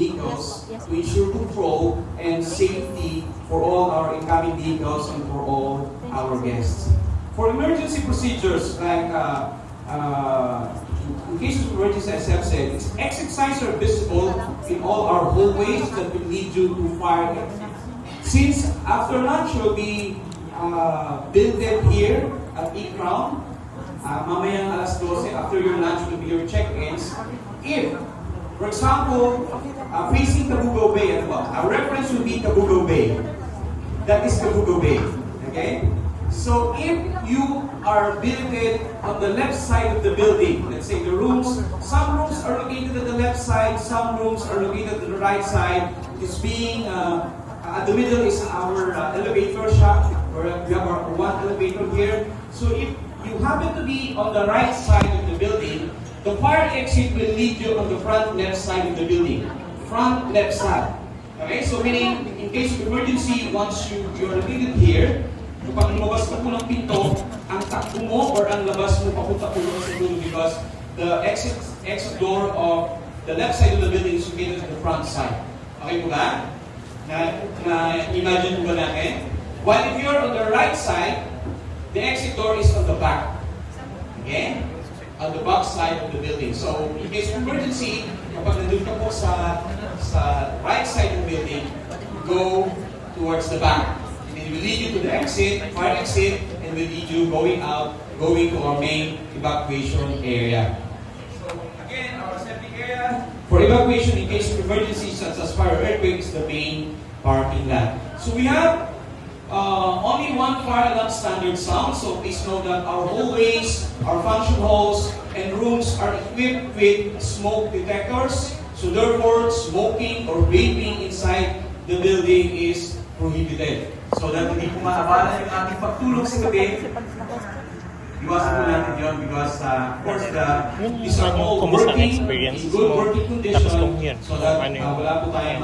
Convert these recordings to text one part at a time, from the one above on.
vehicles to ensure control and safety for all our incoming vehicles and for all our guests. For emergency procedures, like in case of emergency, as I've said, exit signs are visible in all our hallways that will lead you to fire exits. Since after lunch will be builded here at E-Crown, mamayang alas 12, after your lunch will be your check-ins. If, for example, facing Cabugao Bay, our reference will be Cabugao Bay. That is Cabugao Bay. Okay? So if you are billeted on the left side of the building, let's say the rooms, some rooms are located at the left side, some rooms are located at the right side. It's being, at the middle is our elevator shaft, where we have our one elevator here. So if you happen to be on the right side of the building, the fire exit will lead you on the front left side of the building. Front left side. Okay, so meaning, in case of emergency, once you're located here, kapag lumabas ka po ng pinto, ang takbo mo or ang labas mo papunta po sa dulo because the exit door of the left side of the building is located at the front side. Okay po ba? Na-imagine po ba natin? While if you're on the right side, the exit door is on the back. Okay? On the back side of the building. So, in case of emergency, kapag nandun ka po sa right side of the building, go towards the back. And it will lead you to the exit, fire exit, and will lead you going out, going to our main evacuation area. So, again, our assembly area for evacuation in case of emergency such as fire or earthquake is the main parking lot. So, we have only one fire alarm standard sound, so please know that our hallways, our function halls, and rooms are equipped with smoke detectors. So therefore, smoking or vaping inside the building is prohibited. So that hindi po maabala yung ating pagtulog sa gabi, iwasan po natin yun because of course these are all working in good working condition so that wala po tayong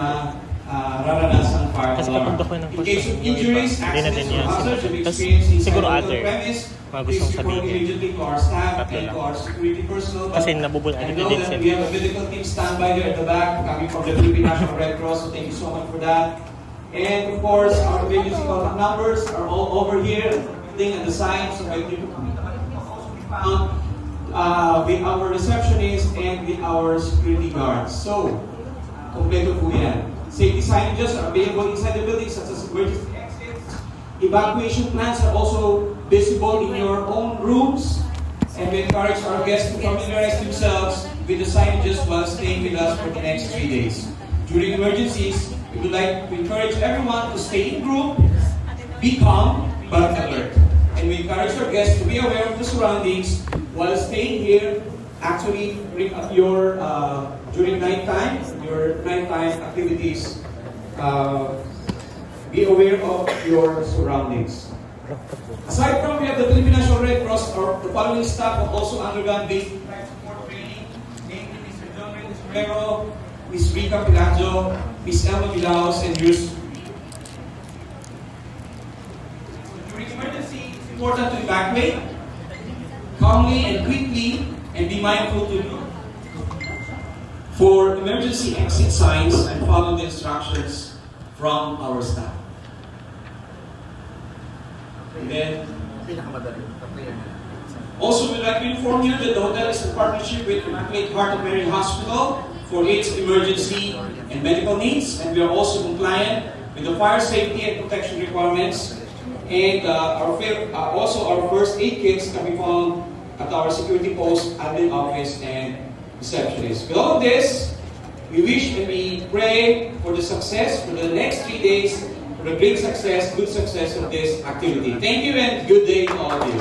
raranasan fire kasi alarm. kapag ako ng In case of injuries, accidents, or hazards you've experienced inside siguro the other premise, mga please gustong report sabihin. immediately to our staff Tatlo and lang. to our security personnel. Kasi But nabubulol I din know that sila. we have a medical team standby there at the back coming from the Philippine National Red Cross, so thank you so much for that. And of course, our emergency contact numbers are all over here, and the signs, so I think also be found with our receptionist and with our security guards. So, kompleto po yan. Safety signages are available inside the building, such as emergency exits. Evacuation plans are also visible in your own rooms. And we encourage our guests to familiarize themselves with the signages while staying with us for the next 3 days. During emergencies, we would like to encourage everyone to stay in group, be calm, but alert. And we encourage our guests to be aware of the surroundings while staying here. Actually, during nighttime, your nighttime activities, be aware of your surroundings. Aside from we have the Philippine National Red Cross, the following staff have also undergone basic life support training, namely Mr. John Reyes Ferrero, Ms. Rica Pilaggio, Ms. Elma Vilaos, and yours. During emergency, it's important to evacuate calmly and quickly, and be mindful to look for emergency exit signs and follow the instructions from our staff. And then, also we'd like to inform you that the hotel is in partnership with Immaculate Heart of Mary Hospital for its emergency and medical needs, and we are also compliant with the fire safety and protection requirements. And also our first aid kits can be found at our security post, admin office, and receptionist. With all of this, we wish and we pray for the success for the next 3 days, for the great success, good success of this activity. Thank you and good day to all of you.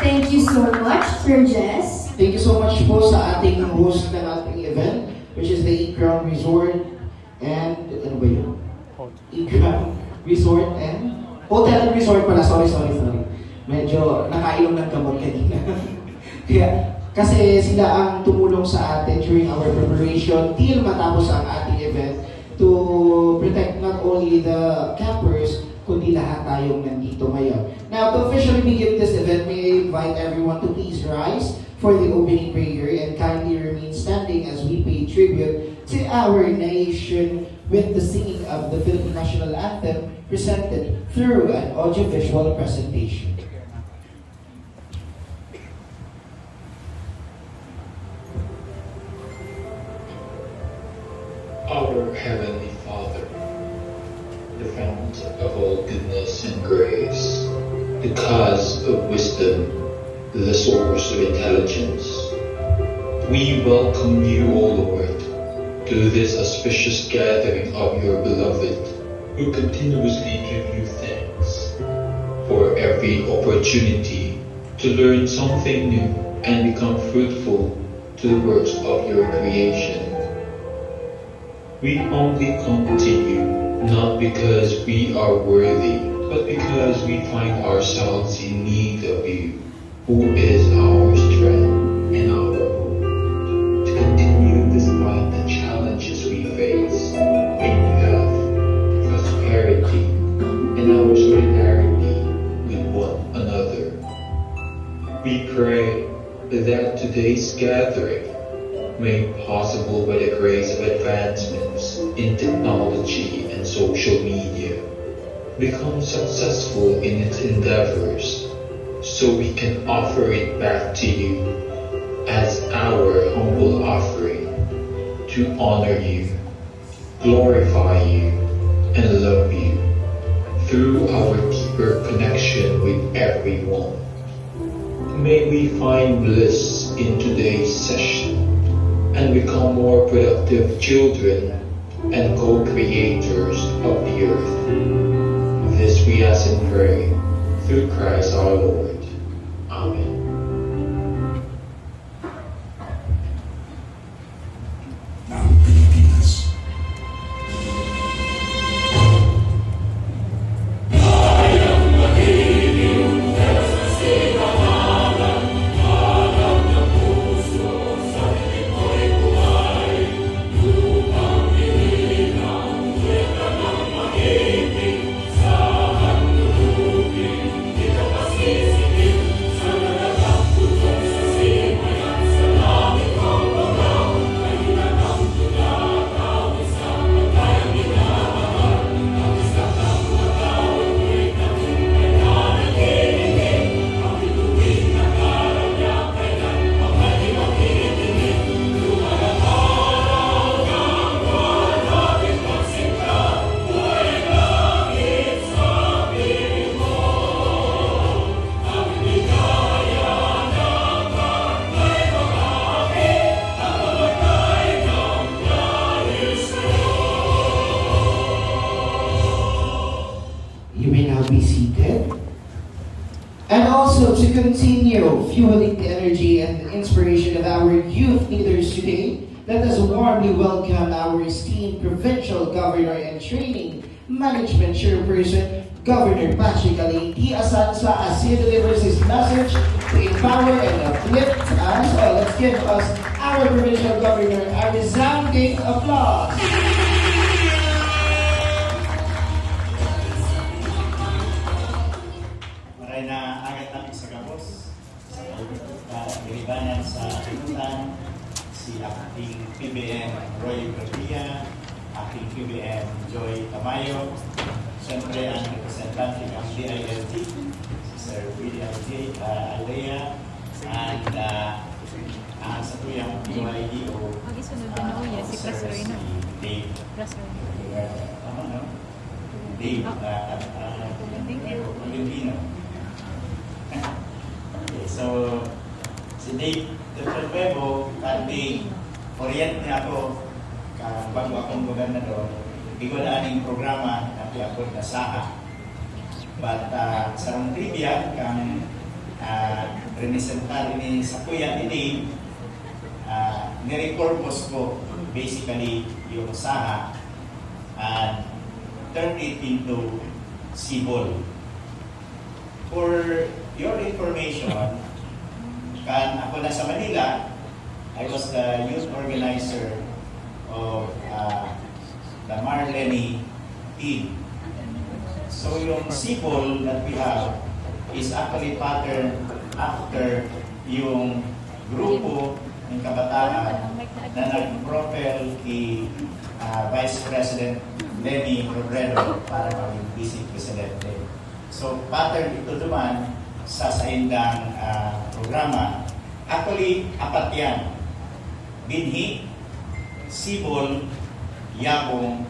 Thank you so much, Sir Jess. Thank you so much po sa ating host ng ating event, which is the E-Crown Resort and, ano ba yun? E-Crown Resort and Hotel and Resort pala, sorry. Medyo nakainom ng gamot kanina. Kaya, kasi sila ang tumulong sa atin during our preparation till matapos ang ating event to protect not only the campers, kundi lahat tayong nandito ngayon. Now, to officially begin this event, may I invite everyone to please rise for the opening prayer and kindly remain standing standing as we pay tribute to our nation with the singing of the Philippine National Anthem presented through an audiovisual presentation. Our Heavenly Father, the fount of all goodness and grace, the cause of wisdom, the source of intelligence, we welcome you, O Lord, to this auspicious gathering of your beloved, who continuously give you thanks for every opportunity to learn something new and become fruitful to the works of your creation. We humbly come to you, not because we are worthy, but because we find ourselves in need of you, who is our strength and our hope, to continue despite the challenges we face in health, prosperity, and our solidarity with one another. We pray that today's gathering, made possible by the grace of advancements in technology and social media, become successful in its endeavors, so we can offer it back to you as our humble offering to honor you, glorify you, and love you through our deeper connection with everyone. May we find bliss in today's session and become more productive children and co-creators of the earth. This we ask and pray through Christ our Lord. Amen. Ng Pilipinas. You may now be seated. And also to continue fueling the energy and the inspiration of our youth leaders today, let us warmly welcome our esteemed Provincial Governor and Training Management Chairperson, Governor Patrick Ali D. Asansa, as he delivers his message to empower and uplift us. So let's give us our Provincial Governor a resounding applause. Maray na agad namin sa Gabos, sa Gilibanan sa Tinutan, si aking PBM Roy Garcia, aking PBM Joy Tamayo, siyempre ang representante ng DILG, si Sir William J. Alea, and ang sa tuyang PYDO, Magisunod na ako yan, si Sir Pastor Ino. Dave. Pastor Ino. Tama, no? Dave, Filipino. Okay, so, si Dave Nuevo, kati orient niya ako, bago akong gobernador, igunaaning programa na piapod na SAHA. But sa rong trivia, kang representar ni sa kuya ni Dave, nire-purpose ko basically yung SAHA and turn it into civil. For your information, kan ako na sa Manila, I was the youth organizer of the Marlene team. So yung civil that we have is actually patterned after yung grupo ng kabataan na si Vice President Lenny Robredo para maging Vice Presidente. So, pattern ito naman sa saindang programa. Actually, apat yan. Binhi, Sibol, Yabong,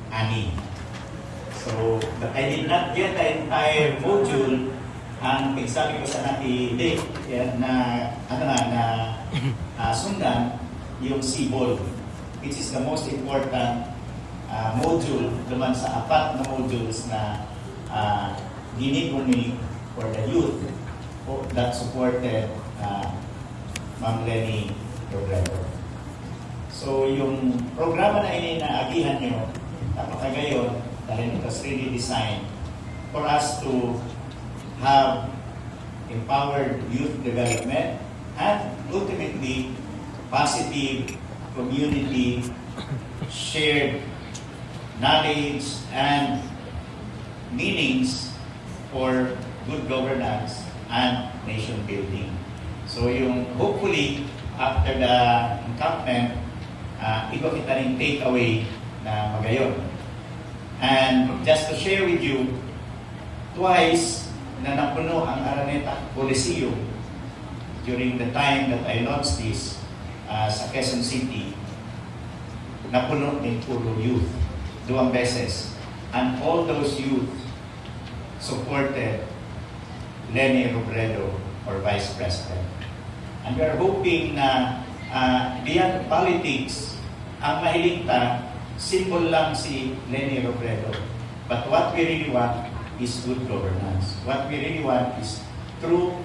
Ani. So, but I did not get the entire module. Ang pagsabi ko sa Dick na sundan yung Sibol, which is the most important module naman sa apat na modules na giniguni for the youth that supported Ma'am Lenny Robredo. So yung programa na inaagihan nyo, napakagayon dahil it was really designed for us to have empowered youth development and ultimately positive community shared knowledge and meanings for good governance and nation building. So yung hopefully after the encampment, iba kita rin takeaway na magayon. And just to share with you, twice na napuno ang Araneta Coliseum during the time that I launched this sa Quezon City, napuno din puro youth. 2 beses. And all those youth supported Lenny Robredo for Vice President. And we are hoping na beyond politics, ang mahiligta, symbol lang si Lenny Robredo. But what we really want is good governance. What we really want is true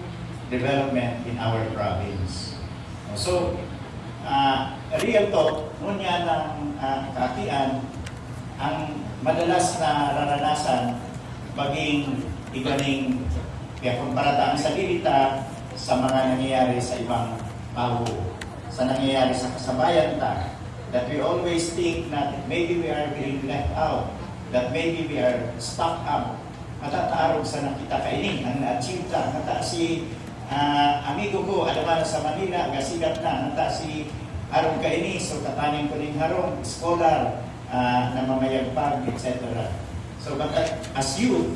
development in our province. So, real talk, ngunya ng kaakian, ang madalas na raranasan maging iganing kaya kumparataan sa dilita sa mga nangyayari sa ibang tao, sa nangyayari sa kasabayan ta, that we always think that maybe we are being left out, that maybe we are stuck up. Matataarog sa nakita kainin, ang na-achieve ta. Nata si amigo ko, alaman sa Manila, gasigat na. Nata si Arong kaini, so katanin ko ning harong, scholar, na mamayagpag, etc. So, but as youth,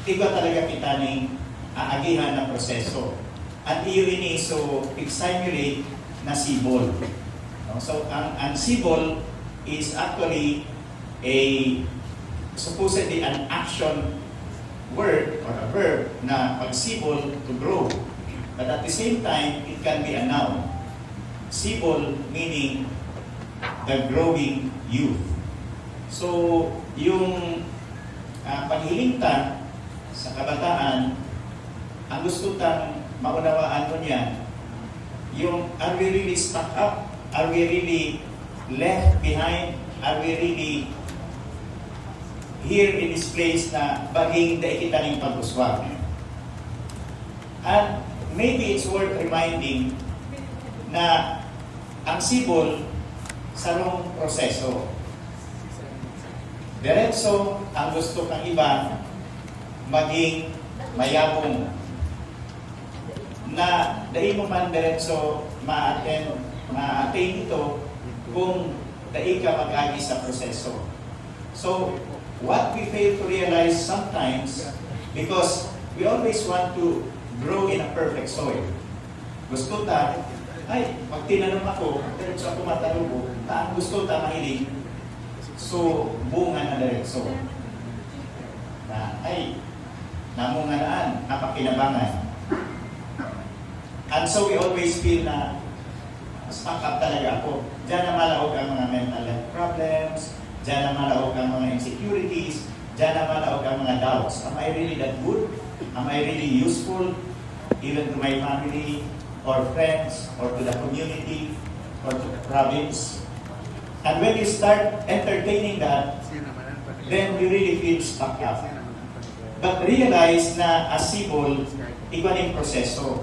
iba talaga kita ning aagihan na proseso. At iyon ini, so, exsimulate na Sibol. So, ang Sibol is actually supposedly an action word or a verb na pagsibol to grow. But at the same time, it can be a noun. Sibol meaning the growing youth. So, yung paghilinta sa kabataan, ang gusto tang maunawaan mo niyan, yung are we really stuck up? Are we really left behind? Are we really here in this place na baging dahil kita ng pag-uswag? And maybe it's worth reminding na ang Sibol sarong proseso. Diretso ang gusto kang iba maging mayabong na dahil mo man diretso ma-attain ito kung dahil ka mag-agi sa proseso. So, what we fail to realize sometimes, because we always want to grow in a perfect soil. Gusto ta, ay, pag tinanong ako, diretso ako matalubo, ang gusto ta mahilig, so, bunga na diretso. Na, ay, namunganaan, napakinabangan. And so we always feel na, stuck up talaga ako. Diyan na malaog ang mga mental health problems, diyan na malaog ang mga insecurities, diyan na malaog ang mga doubts. Am I really that good? Am I really useful? Even to my family, or friends, or to the community, or to the province? And when you start entertaining that, then you really feel stuck up. But realize na as Sibol, iba ng proseso.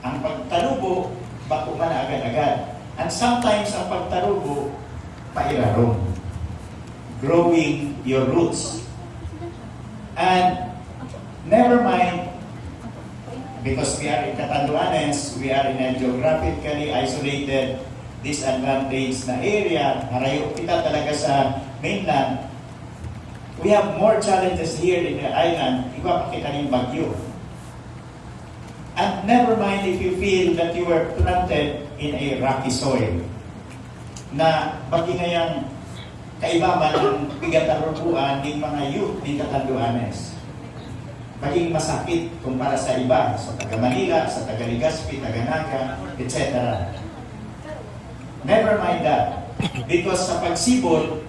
Ang pagtalubo, bako man agad-agad. And sometimes ang pagtalubo, pairarong. Growing your roots. And never mind, because we are in Catanduanes, we are in a geographically isolated disadvantaged na area, harayo kita talaga sa mainland, we have more challenges here in the island. Iba pa kita ng bagyo. And never mind if you feel that you were planted in a rocky soil, na pati ngayang kaibaban ng pigatarubuan ng mga youth ng Catanduanes. Maging masakit kumpara sa iba, sa taga Manila, sa taga Legazpi, taga Naga, etc. Never mind that. Because sa pagsibol,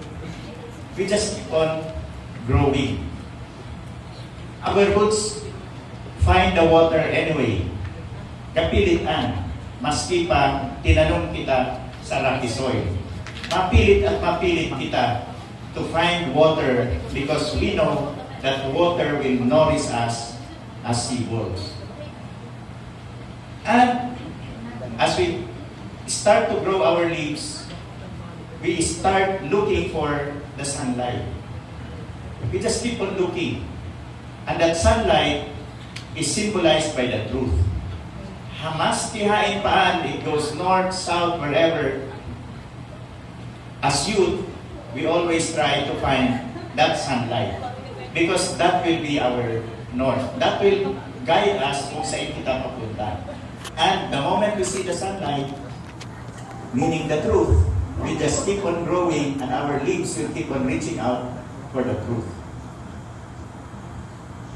we just keep on growing. Our roots find the water anyway. Kapilitan, maski pa tinanong kita sa rocky soil. Mapilit at mapilit kita to find water because we know that water will nourish us as seaballs. And as we start to grow our leaves, we start looking for the sunlight. We just keep on looking. And that sunlight is symbolized by the truth. Hamas tihain paan, it goes north, south, wherever. As youth, we always try to find that sunlight. Because that will be our north. That will guide us kung saan kita papunta. And the moment we see the sunlight, meaning the truth, we just keep on growing and our leaves will keep on reaching out for the truth.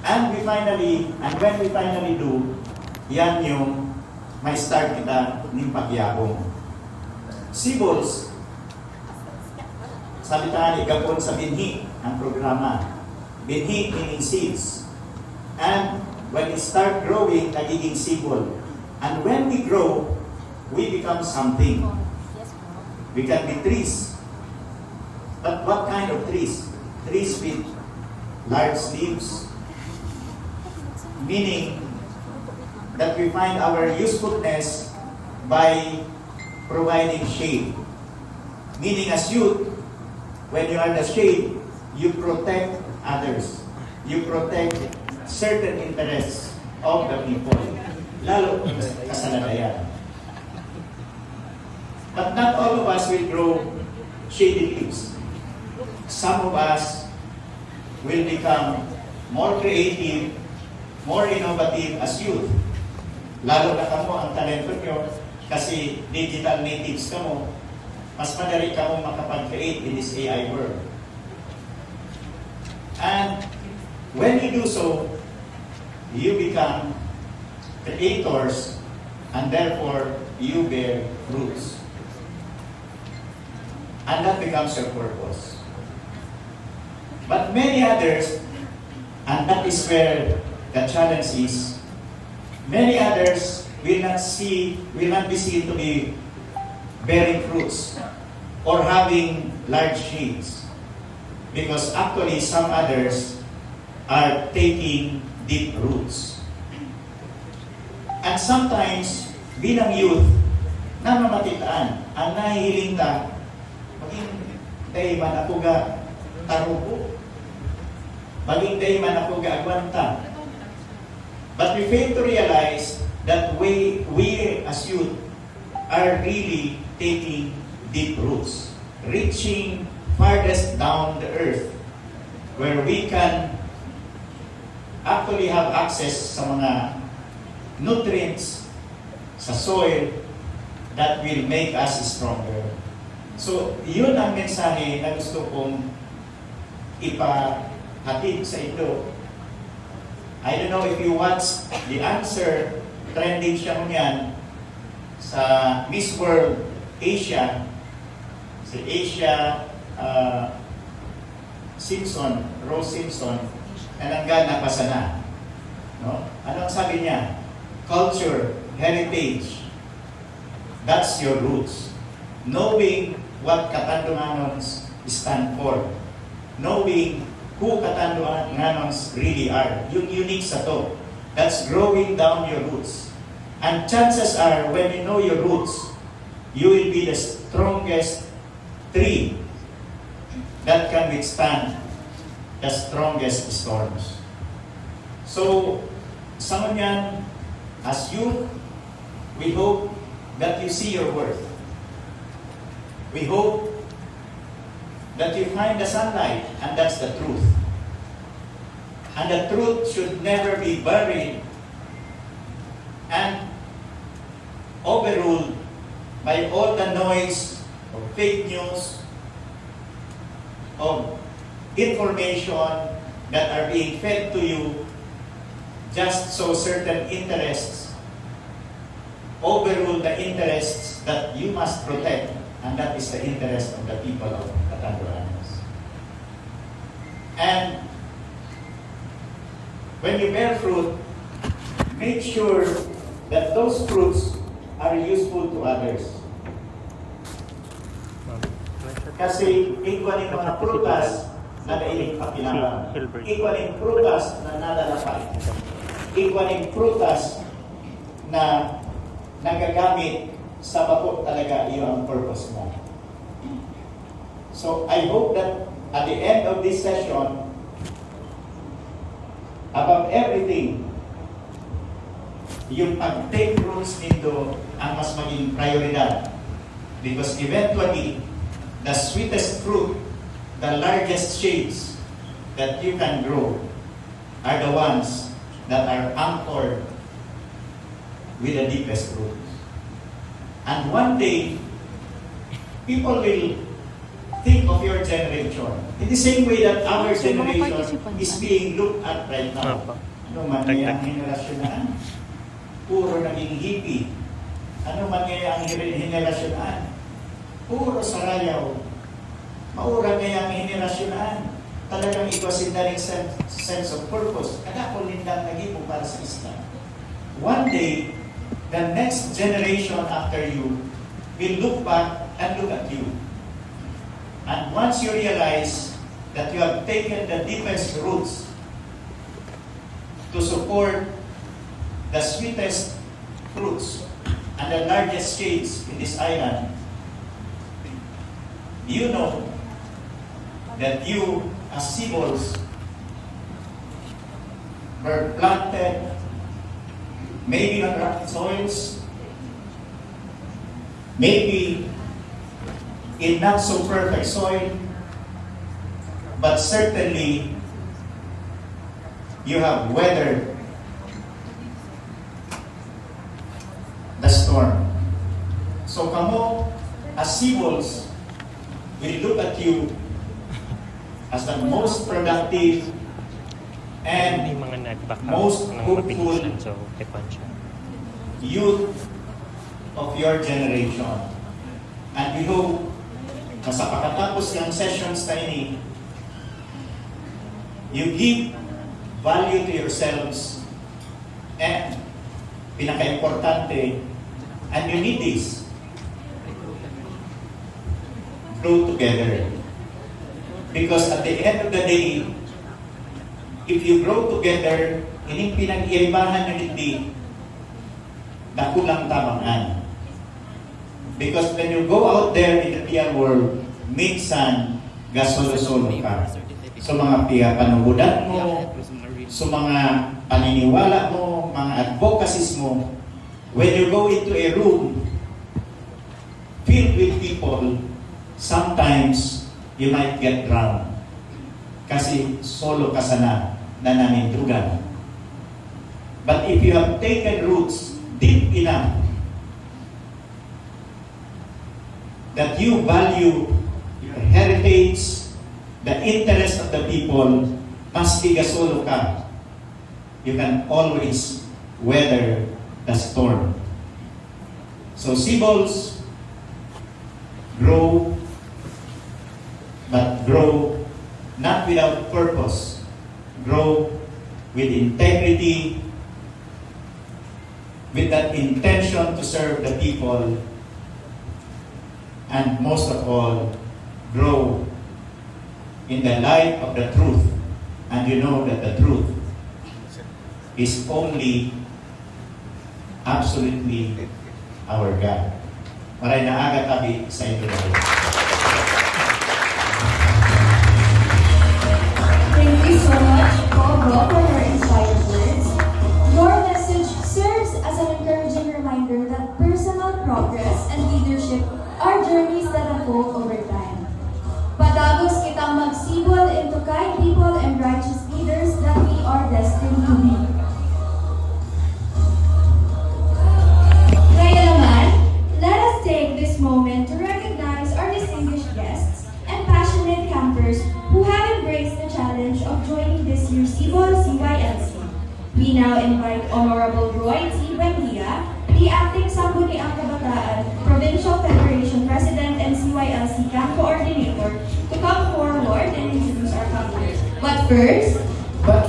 And when we finally do, yan yung may start kita ng pagyabong. Seaballs, sabitan igapon sa binhi ang programa. Binhi meaning seeds. And when we start growing, nagiging seaball. And when we grow, we become something. We can be trees. But what kind of trees? Trees with large leaves. Meaning that we find our usefulness by providing shade. Meaning as youth, when you are the shade, you protect others. You protect certain interests of the people. Lalo kasaladayan. But not all of us will grow shady leaves. Some of us will become more creative, more innovative as youth. Lalo na kamo ang talento nyo kasi digital natives kamo, mas madali kamo makapag-create in this AI world. And when you do so, you become creators and therefore you bear fruits. And that becomes your purpose. But many others, and that is where the challenge is, many others will not be seen to be bearing fruits or having large shades. Because actually some others are taking deep roots. And sometimes, bilang youth, namamatitaan, ang nahihiling ta, maging day man ako ga tarupo, maging day man ako ga agwanta. But we fail to realize that we as youth are really taking deep roots, reaching farthest down the earth, where we can actually have access sa mga nutrients sa soil that will make us stronger. So, yun ang mensahe na gusto kong ipahatid sa ito. I don't know if you watch The Answer, trending siya ngayon sa Miss World Asia, si Asia Simpson, Rose Simpson, nananggan na pasana. No? Anong sabi niya? Culture, heritage, that's your roots. Knowing what Catanduanos stand for. Knowing who Catanduanos really are. Yung unique sa to. That's growing down your roots. And chances are, when you know your roots, you will be the strongest tree that can withstand the strongest storms. So, sa ngunyan, as youth, we hope that you see your worth. We hope that you find the sunlight, and that's the truth. And the truth should never be buried and overruled by all the noise of fake news, of information that are being fed to you just so certain interests overrule the interests that you must protect, and that is the interest of the people of Catanduanes. And when you bear fruit, make sure that those fruits are useful to others. Kasi ikaw yung mga prutas na nailing pakinabang. Ikaw yung prutas na nalalapay. Ikaw yung prutas na nagagamit sa bako talaga iyo ang purpose mo. So I hope that at the end of this session, above everything, yung pag-take roots nito ang mas maging prioridad. Because eventually, the sweetest fruit, the largest shades that you can grow are the ones that are anchored with the deepest roots. And one day, people will think of your generation in the same way that our generation is being looked at right now. Ano man kaya ang henerasyon na? Puro naging hippie. Ano man kaya ang henerasyon na? Puro sarayaw. Maura kaya ang henerasyon na? Talagang iwasin na rin sense of purpose. Kada ko lindang nagibo para sa Islam. One day, the next generation after you will look back and look at you. And once you realize that you have taken the deepest roots to support the sweetest fruits and the largest shades in this island, you know that you, as Sibols, were planted maybe on rocky soils, maybe in not so perfect soil, but certainly you have weathered the storm. So kamo, as Sibols, we look at you as the most productive and May mga nag-back most out ng hopeful mapinsan, so tepan siya. youth of your generation. And we hope na sa pagkatapos ng sessions na ini, you give value to yourselves, and pinaka-importante, and you need this, grow together. Because at the end of the day, if you grow together, ining pinag-iibahan na hindi, nakulang tabangan. Because when you go out there in the real world, minsan, gasolo-solo ka. So mga panuhudan mo, so mga paniniwala mo, mga advocacies mo, when you go into a room filled with people, sometimes you might get drowned. Kasi solo ka sana nananindugan. But if you have taken roots deep enough that you value your heritage, the interest of the people, maski gasolo ka, you can always weather the storm. So Sibols, grow, but grow not without purpose. Grow with integrity, with that intention to serve the people, and most of all, grow in the light of the truth. And you know that the truth is only absolutely our God. Maray na aga tabi sa inyo dahil. Thank you so much, Paul Go, for your inspired words. Your message serves as an encouraging reminder that personal progress and leadership are journeys that unfold unfold over time. Padagos kitang magsibol into kind people and righteous leaders that we are destined to be. Kaya naman, let us take this moment to recognize our distinguished guests and passionate campers who have embraced the challenge of joining this year's Cebol CYLC. We now invite Honorable Roy T. Buendia, the Acting Sangguniang Kabataan Provincial Federation President and CYLC Camp Coordinator, to come forward and introduce our campers. But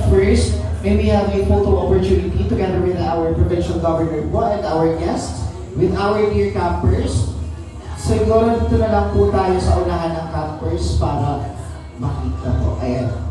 first, may we have a photo opportunity together with our Provincial Governor po and our guests, with our dear campers. Siguro dito na lang po tayo sa unahan ng campers para makita po. Ayan.